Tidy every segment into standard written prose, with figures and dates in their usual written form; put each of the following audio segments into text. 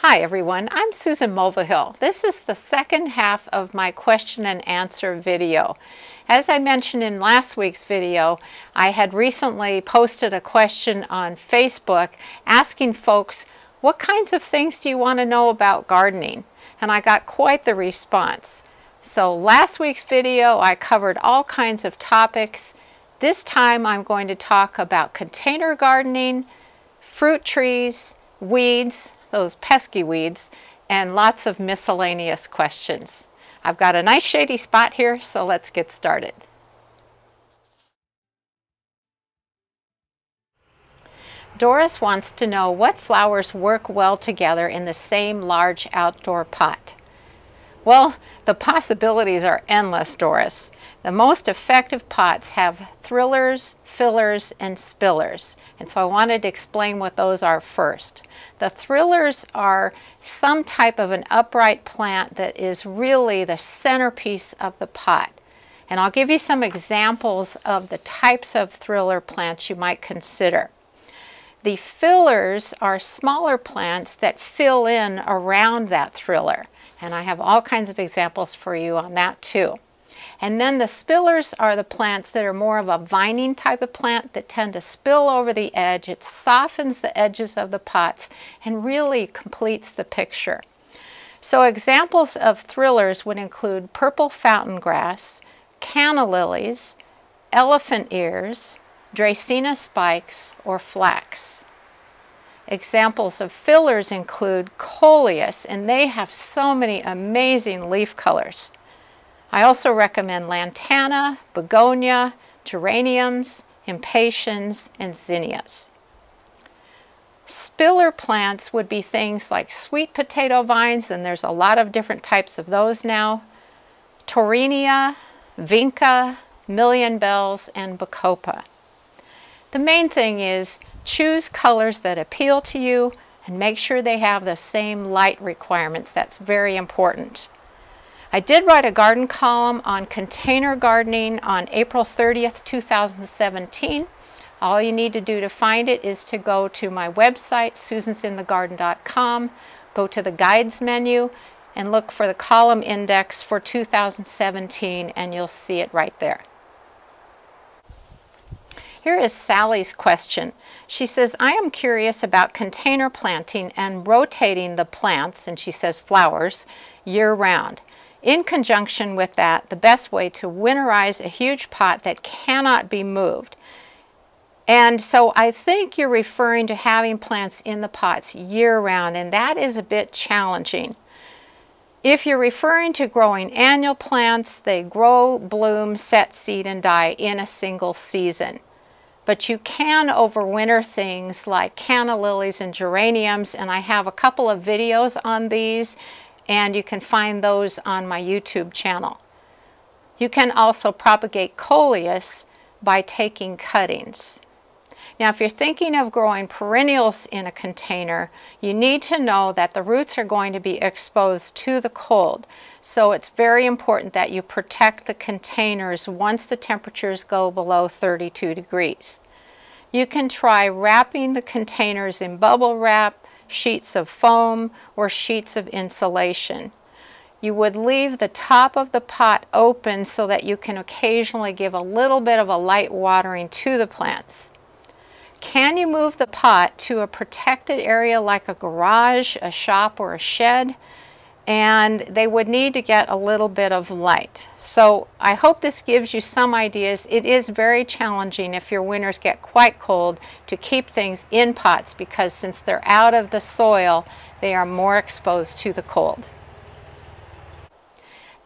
Hi everyone, I'm Susan Mulvihill. This is the second half of my question and answer video. As I mentioned in last week's video, I had recently posted a question on Facebook asking folks, what kinds of things do you want to know about gardening? And I got quite the response. So last week's video I covered all kinds of topics. This time I'm going to talk about container gardening, fruit trees, weeds, those pesky weeds, and lots of miscellaneous questions. I've got a nice shady spot here, so let's get started. Doris wants to know what flowers work well together in the same large outdoor pot. Well, the possibilities are endless, Doris. The most effective pots have thrillers, fillers, and spillers. And so I wanted to explain what those are first. The thrillers are some type of an upright plant that is really the centerpiece of the pot. And I'll give you some examples of the types of thriller plants you might consider. The fillers are smaller plants that fill in around that thriller. And I have all kinds of examples for you on that too. And then the spillers are the plants that are more of a vining type of plant that tend to spill over the edge. It softens the edges of the pots and really completes the picture. So examples of thrillers would include purple fountain grass, canna lilies, elephant ears, Dracaena spikes, or flax. Examples of fillers include coleus, and they have so many amazing leaf colors. I also recommend lantana, begonia, geraniums, impatiens, and zinnias. Spiller plants would be things like sweet potato vines, and there's a lot of different types of those now, taurinia, vinca, million bells, and bacopa. The main thing is choose colors that appeal to you and make sure they have the same light requirements. That's very important. I did write a garden column on container gardening on April 30th, 2017. All you need to do to find it is to go to my website, susansinthegarden.com, go to the guides menu, and look for the column index for 2017, and you'll see it right there. Here is Sally's question. She says, I am curious about container planting and rotating the plants, and she says flowers, year-round. In conjunction with that, the best way to winterize a huge pot that cannot be moved. And so I think you're referring to having plants in the pots year-round, and that is a bit challenging. If you're referring to growing annual plants, they grow, bloom, set seed, and die in a single season. But you can overwinter things like canna lilies and geraniums, and I have a couple of videos on these, and you can find those on my YouTube channel. You can also propagate coleus by taking cuttings. Now, if you're thinking of growing perennials in a container, you need to know that the roots are going to be exposed to the cold. So it's very important that you protect the containers once the temperatures go below 32 degrees. You can try wrapping the containers in bubble wrap, sheets of foam, or sheets of insulation. You would leave the top of the pot open so that you can occasionally give a little bit of a light watering to the plants. Can you move the pot to a protected area like a garage, a shop, or a shed? And they would need to get a little bit of light. So I hope this gives you some ideas. It is very challenging if your winters get quite cold to keep things in pots because since they're out of the soil, they are more exposed to the cold.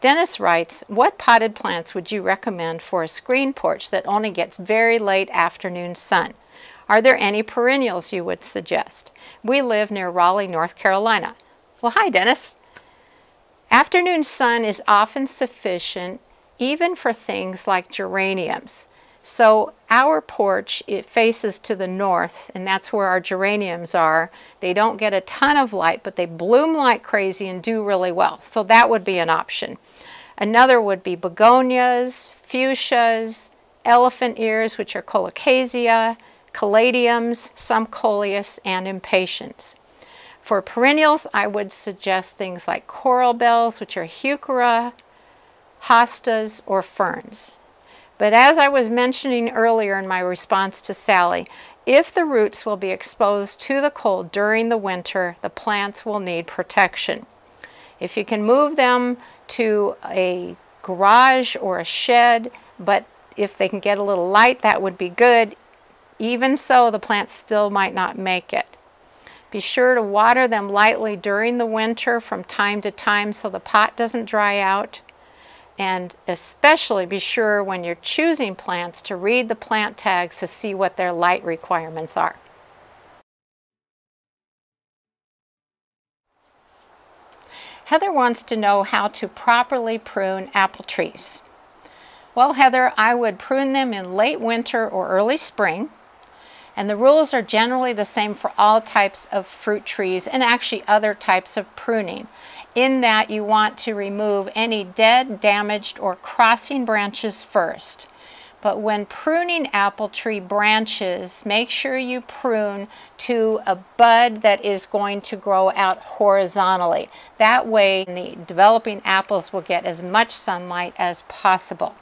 Dennis writes, what potted plants would you recommend for a screen porch that only gets very late afternoon sun? Are there any perennials you would suggest? We live near Raleigh, North Carolina. Well, hi, Dennis. Afternoon sun is often sufficient even for things like geraniums. So our porch, it faces to the north, and that's where our geraniums are. They don't get a ton of light, but they bloom like crazy and do really well. So that would be an option. Another would be begonias, fuchsias, elephant ears, which are colocasia, caladiums, some coleus, and impatiens. For perennials, I would suggest things like coral bells, which are heuchera, hostas, or ferns. But as I was mentioning earlier in my response to Sally, if the roots will be exposed to the cold during the winter, the plants will need protection. If you can move them to a garage or a shed, but if they can get a little light, that would be good. Even so, the plants still might not make it. Be sure to water them lightly during the winter from time to time so the pot doesn't dry out. And especially be sure when you're choosing plants to read the plant tags to see what their light requirements are. Heather wants to know how to properly prune apple trees. Well, Heather, I would prune them in late winter or early spring. And the rules are generally the same for all types of fruit trees and actually other types of pruning, in that you want to remove any dead, damaged, or crossing branches first. But when pruning apple tree branches, make sure you prune to a bud that is going to grow out horizontally. That way the developing apples will get as much sunlight as possible.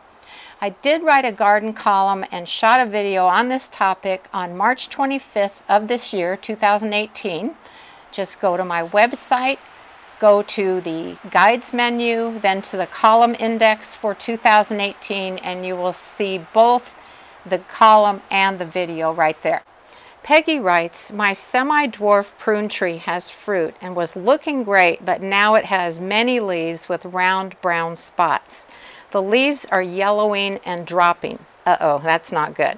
I did write a garden column and shot a video on this topic on March 25th of this year, 2018. Just go to my website, go to the guides menu, then to the column index for 2018, and you will see both the column and the video right there. Peggy writes, my semi-dwarf prune tree has fruit and was looking great, but now it has many leaves with round brown spots. The leaves are yellowing and dropping. Uh-oh, that's not good.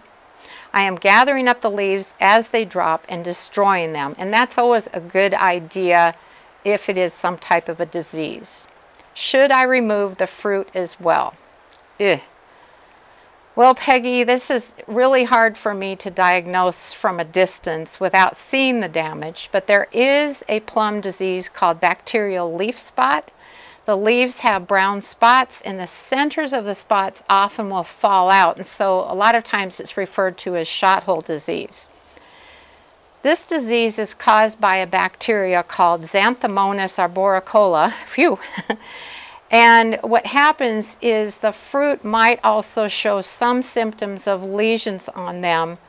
I am gathering up the leaves as they drop and destroying them, and that's always a good idea if it is some type of a disease. Should I remove the fruit as well? Ugh. Well, Peggy, this is really hard for me to diagnose from a distance without seeing the damage, but there is a plum disease called bacterial leaf spot. The leaves have brown spots, and the centers of the spots often will fall out, and so a lot of times it's referred to as shot hole disease. This disease is caused by a bacteria called Xanthomonas arboricola. Phew. And what happens is the fruit might also show some symptoms of lesions on them,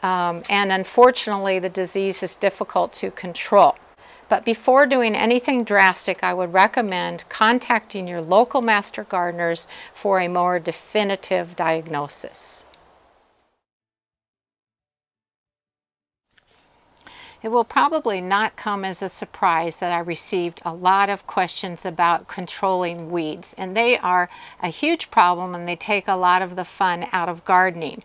and unfortunately the disease is difficult to control. But before doing anything drastic, I would recommend contacting your local master gardeners for a more definitive diagnosis. It will probably not come as a surprise that I received a lot of questions about controlling weeds, and they are a huge problem and they take a lot of the fun out of gardening.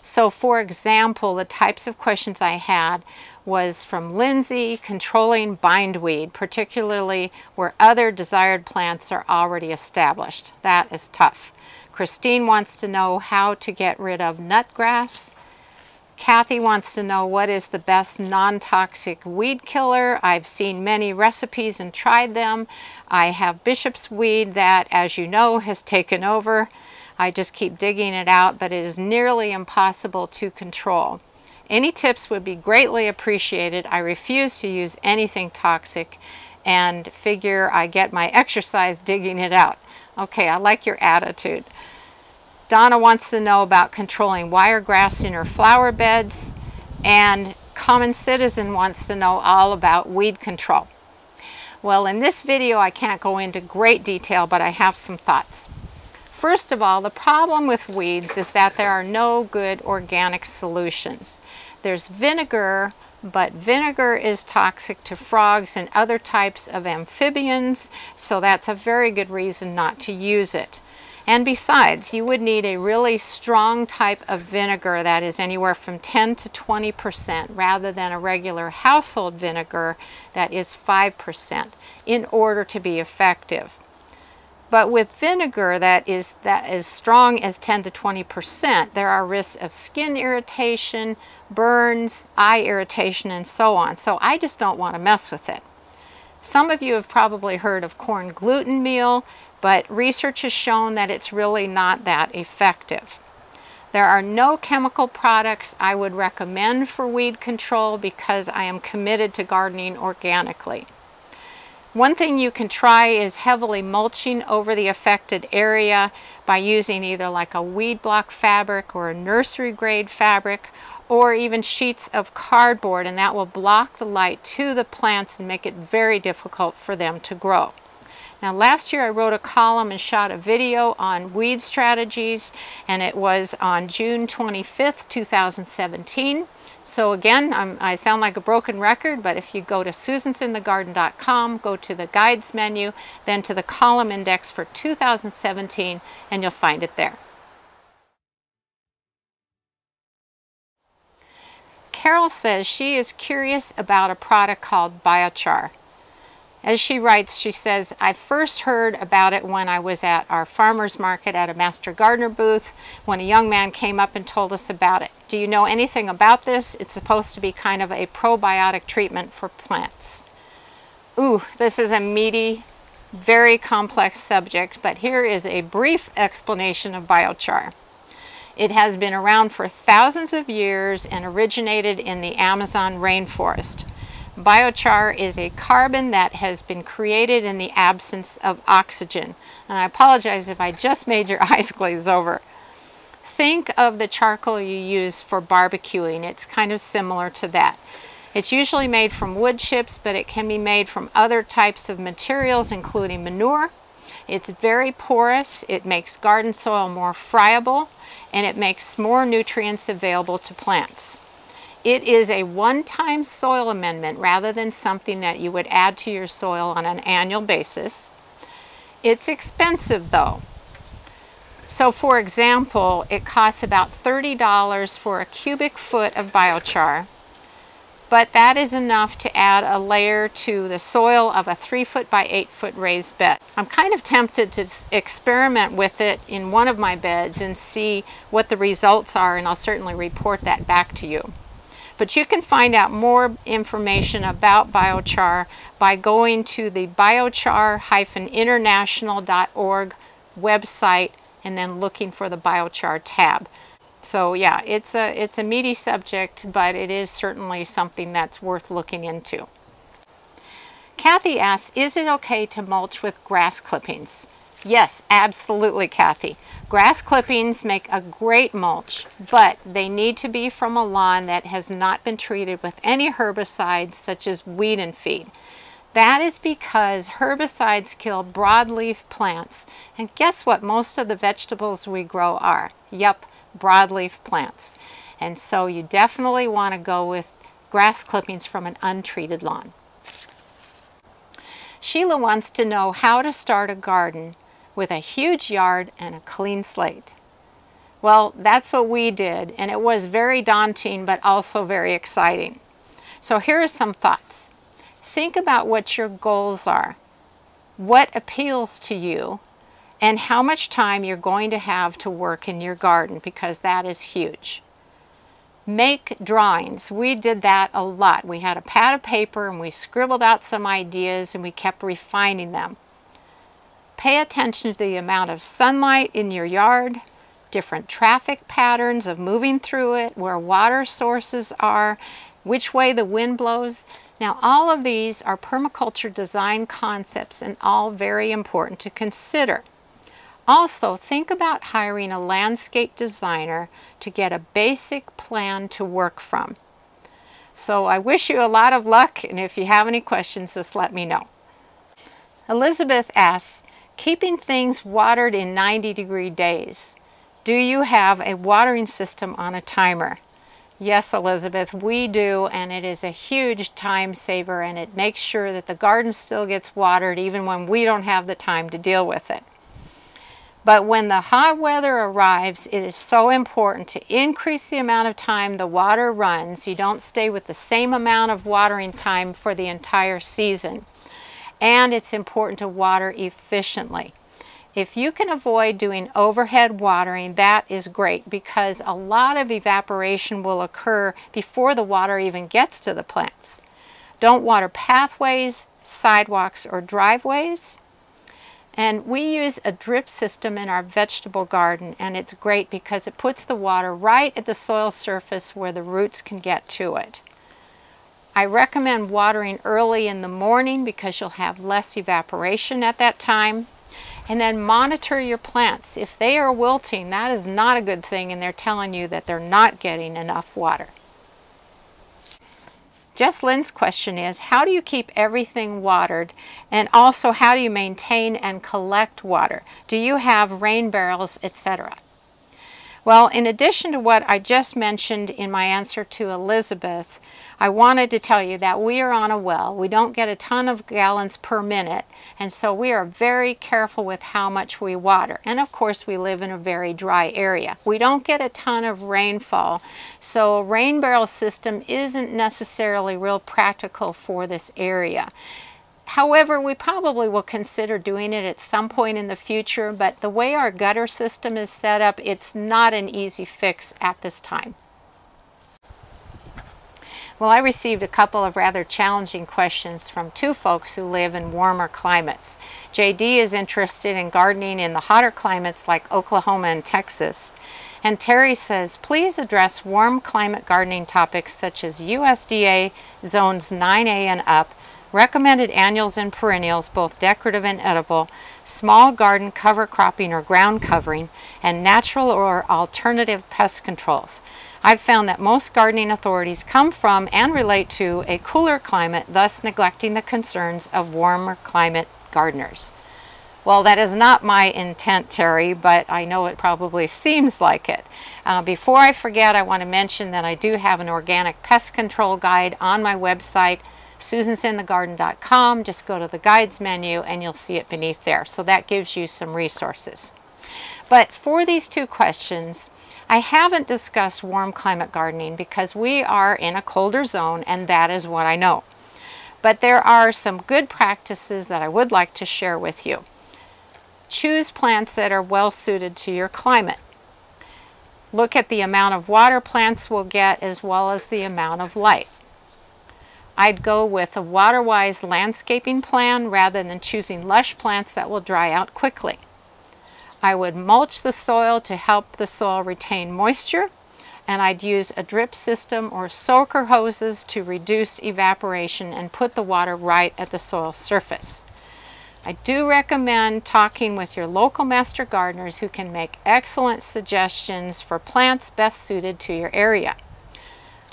So for example, the types of questions I had was from Lindsay, controlling bindweed, particularly where other desired plants are already established. That is tough. Christine wants to know how to get rid of nutgrass. Kathy wants to know what is the best non-toxic weed killer. I've seen many recipes and tried them. I have bishop's weed that, as you know, has taken over. I just keep digging it out, but it is nearly impossible to control. Any tips would be greatly appreciated. I refuse to use anything toxic and figure I get my exercise digging it out. Okay, I like your attitude. Donna wants to know about controlling wiregrass in her flower beds, and Common Citizen wants to know all about weed control. Well, in this video I can't go into great detail, but I have some thoughts. First of all, the problem with weeds is that there are no good organic solutions. There's vinegar, but vinegar is toxic to frogs and other types of amphibians, so that's a very good reason not to use it. And besides, you would need a really strong type of vinegar that is anywhere from 10 to 20% rather than a regular household vinegar that is 5% in order to be effective. But with vinegar that is as strong as 10 to 20%, there are risks of skin irritation, burns, eye irritation, and so on. So I just don't want to mess with it. Some of you have probably heard of corn gluten meal, but research has shown that it's really not that effective. There are no chemical products I would recommend for weed control because I am committed to gardening organically. One thing you can try is heavily mulching over the affected area by using either like a weed block fabric or a nursery grade fabric, or even sheets of cardboard, and that will block the light to the plants and make it very difficult for them to grow. Now last year I wrote a column and shot a video on weed strategies, and it was on June 25th, 2017. So again, I sound like a broken record, but if you go to susansinthegarden.com, go to the guides menu, then to the column index for 2017, and you'll find it there. Carol says she is curious about a product called Biochar. As she writes, she says, I first heard about it when I was at our farmer's market at a Master Gardener booth when a young man came up and told us about it. Do you know anything about this? It's supposed to be kind of a probiotic treatment for plants. Ooh, this is a meaty, very complex subject, but here is a brief explanation of biochar. It has been around for thousands of years and originated in the Amazon rainforest. Biochar is a carbon that has been created in the absence of oxygen. And I apologize if I just made your eyes glaze over. Think of the charcoal you use for barbecuing. It's kind of similar to that. It's usually made from wood chips, but it can be made from other types of materials, including manure. It's very porous. It makes garden soil more friable, and it makes more nutrients available to plants. It is a one-time soil amendment rather than something that you would add to your soil on an annual basis. It's expensive though. So for example, it costs about $30 for a cubic foot of biochar, but that is enough to add a layer to the soil of a 3-foot by 8-foot raised bed. I'm kind of tempted to experiment with it in one of my beds and see what the results are, and I'll certainly report that back to you. But you can find out more information about biochar by going to the biochar-international.org website and then looking for the biochar tab. So yeah, it's a meaty subject, but it is certainly something that's worth looking into. Kathy asks, is it okay to mulch with grass clippings? Yes, absolutely, Kathy. Grass clippings make a great mulch, but they need to be from a lawn that has not been treated with any herbicides such as weed and feed. That is because herbicides kill broadleaf plants. And guess what most of the vegetables we grow are? Yep, broadleaf plants. And so you definitely want to go with grass clippings from an untreated lawn. Sheila wants to know how to start a garden with a huge yard and a clean slate. Well, that's what we did, and it was very daunting but also very exciting. So here are some thoughts. Think about what your goals are, what appeals to you, and how much time you're going to have to work in your garden, because that is huge. Make drawings. We did that a lot. We had a pad of paper and we scribbled out some ideas and we kept refining them. Pay attention to the amount of sunlight in your yard, different traffic patterns of moving through it, where water sources are, which way the wind blows. Now all of these are permaculture design concepts and all very important to consider. Also, think about hiring a landscape designer to get a basic plan to work from. So I wish you a lot of luck, and if you have any questions, just let me know. Elizabeth asks, keeping things watered in 90-degree days. Do you have a watering system on a timer? Yes, Elizabeth, we do, and it is a huge time saver, and it makes sure that the garden still gets watered even when we don't have the time to deal with it. But when the hot weather arrives, it is so important to increase the amount of time the water runs. You don't stay with the same amount of watering time for the entire season. And it's important to water efficiently. If you can avoid doing overhead watering, that is great, because a lot of evaporation will occur before the water even gets to the plants. Don't water pathways, sidewalks, or driveways. And we use a drip system in our vegetable garden, and it's great because it puts the water right at the soil surface where the roots can get to it. I recommend watering early in the morning because you'll have less evaporation at that time. And then monitor your plants. If they are wilting, that is not a good thing, and they're telling you that they're not getting enough water. Jess Lynn's question is, how do you keep everything watered, and also how do you maintain and collect water? Do you have rain barrels, etc.? Well, in addition to what I just mentioned in my answer to Elizabeth, I wanted to tell you that we are on a well. We don't get a ton of gallons per minute, and so we are very careful with how much we water. And of course, we live in a very dry area. We don't get a ton of rainfall, so a rain barrel system isn't necessarily real practical for this area. However, we probably will consider doing it at some point in the future, but the way our gutter system is set up, it's not an easy fix at this time. Well, I received a couple of rather challenging questions from two folks who live in warmer climates. JD is interested in gardening in the hotter climates like Oklahoma and Texas. And Terry says, please address warm climate gardening topics such as USDA zones 9A and up, recommended annuals and perennials, both decorative and edible, small garden cover cropping or ground covering, and natural or alternative pest controls. I've found that most gardening authorities come from and relate to a cooler climate, thus neglecting the concerns of warmer climate gardeners. Well, that is not my intent, Terry, but I know it probably seems like it. Before I forget, I want to mention that I do have an organic pest control guide on my website, susansinthegarden.com. Just go to the guides menu and you'll see it beneath there. So that gives you some resources. But for these two questions, I haven't discussed warm climate gardening because we are in a colder zone, and that is what I know. But there are some good practices that I would like to share with you. Choose plants that are well suited to your climate. Look at the amount of water plants will get as well as the amount of light. I'd go with a water-wise landscaping plan rather than choosing lush plants that will dry out quickly. I would mulch the soil to help the soil retain moisture, and I'd use a drip system or soaker hoses to reduce evaporation and put the water right at the soil surface. I do recommend talking with your local master gardeners who can make excellent suggestions for plants best suited to your area.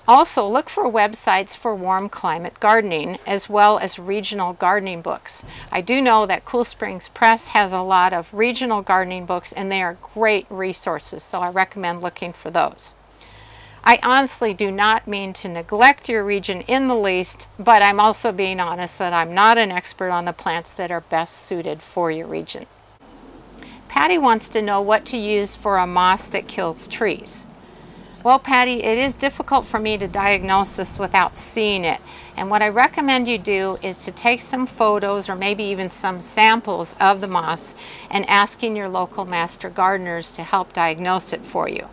Also, look for websites for warm climate gardening as well as regional gardening books. I do know that Cool Springs Press has a lot of regional gardening books, and they are great resources, so I recommend looking for those. I honestly do not mean to neglect your region in the least, but I'm also being honest that I'm not an expert on the plants that are best suited for your region. Patty wants to know what to use for a moss that kills trees. Well, Patty, it is difficult for me to diagnose this without seeing it. And what I recommend you do is to take some photos or maybe even some samples of the moss and asking your local master gardeners to help diagnose it for you.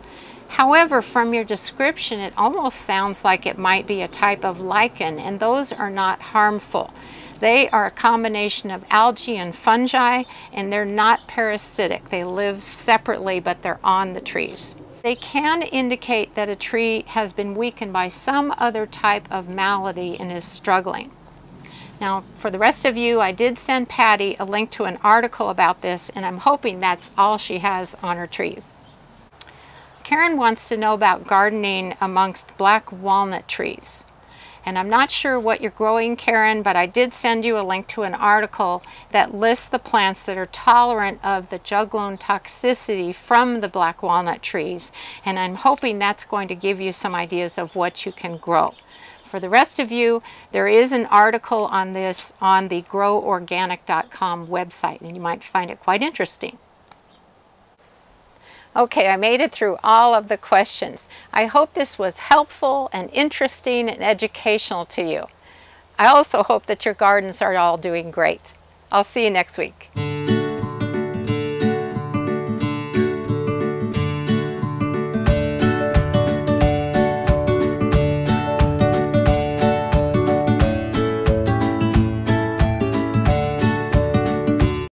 However, from your description, it almost sounds like it might be a type of lichen, and those are not harmful. They are a combination of algae and fungi, and they're not parasitic. They live separately, but they're on the trees. They can indicate that a tree has been weakened by some other type of malady and is struggling. Now, for the rest of you, I did send Patty a link to an article about this, and I'm hoping that's all she has on her trees. Karen wants to know about gardening amongst black walnut trees. And I'm not sure what you're growing, Karen, but I did send you a link to an article that lists the plants that are tolerant of the juglone toxicity from the black walnut trees. And I'm hoping that's going to give you some ideas of what you can grow. For the rest of you, there is an article on this on the groworganic.com website, and you might find it quite interesting. Okay, I made it through all of the questions. I hope this was helpful and interesting and educational to you. I also hope that your gardens are all doing great. I'll see you next week.